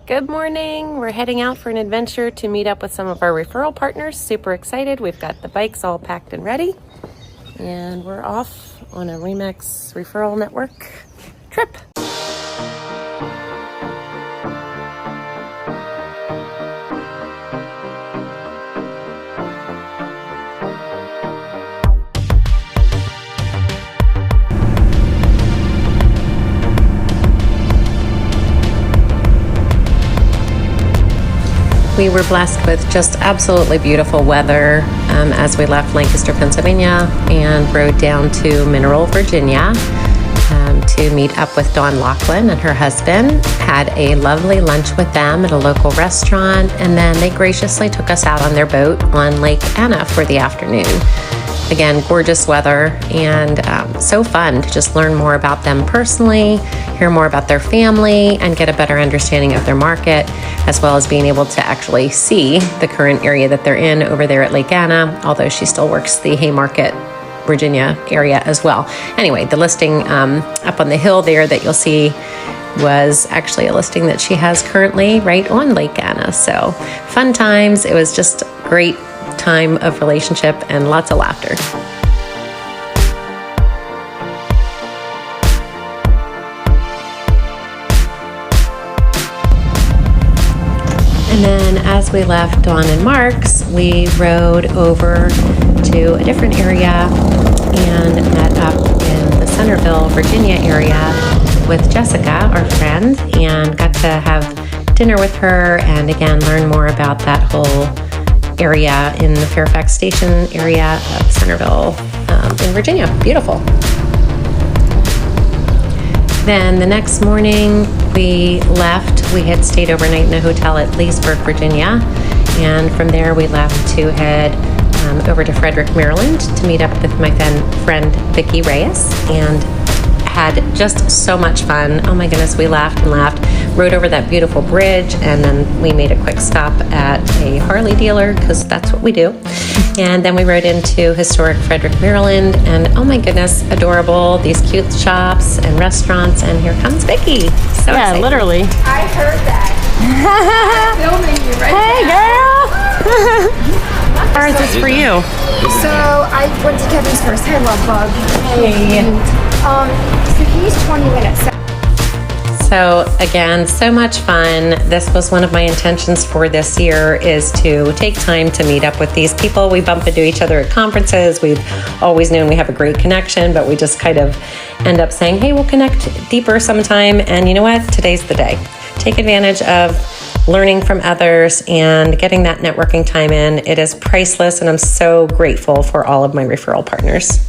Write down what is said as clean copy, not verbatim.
Good morning. We're heading out for an adventure to meet up with some of our referral partners. Super excited. We've got the bikes all packed and ready. And we're off on a Remix Referral Network trip. We were blessed with just absolutely beautiful weather as we left Lancaster, Pennsylvania and rode down to Mineral, Virginia to meet up with Dawn Laughlin and her husband. Had a lovely lunch with them at a local restaurant, and then they graciously took us out on their boat on Lake Anna for the afternoon. Again, gorgeous weather and so fun to just learn more about them personally, hear more about their family, and get a better understanding of their market, as well as being able to actually see the current area that they're in over there at Lake Anna, although she still works the Haymarket, Virginia area as well. Anyway, the listing up on the hill there that you'll see was actually a listing that she has currently right on Lake Anna. So fun times. It was just great time of relationship and lots of laughter. And then as we left Dawn and Mark's, we rode over to a different area and met up in the Centerville, Virginia area with Jessica, our friend, and got to have dinner with her and again learn more about that whole area in the Fairfax Station area of Centerville in Virginia. Beautiful. Then the next morning we left. We had stayed overnight in a hotel at Leesburg, Virginia, and from there we left to head over to Frederick, Maryland to meet up with my friend Vicki Reyes, and had just so much fun. Oh my goodness, we laughed and laughed, rode over that beautiful bridge, and then we made a quick stop at a Harley dealer because that's what we do. And then we rode into historic Frederick, Maryland, and oh my goodness, adorable, these cute shops and restaurants, and here comes Vicki. So yeah, excited. Literally. I heard that. I'm filming you right now. Hey girl! How is this for you? So I went to Kevin's first. Hey, love bug. Hey. So he's 20 minutes. So again, so much fun. This was one of my intentions for this year, is to take time to meet up with these people. We bump into each other at conferences. We've always known we have a great connection, but we just kind of end up saying, hey, we'll connect deeper sometime. And you know what? Today's the day. Take advantage of learning from others and getting that networking time in. It is priceless, and I'm so grateful for all of my referral partners.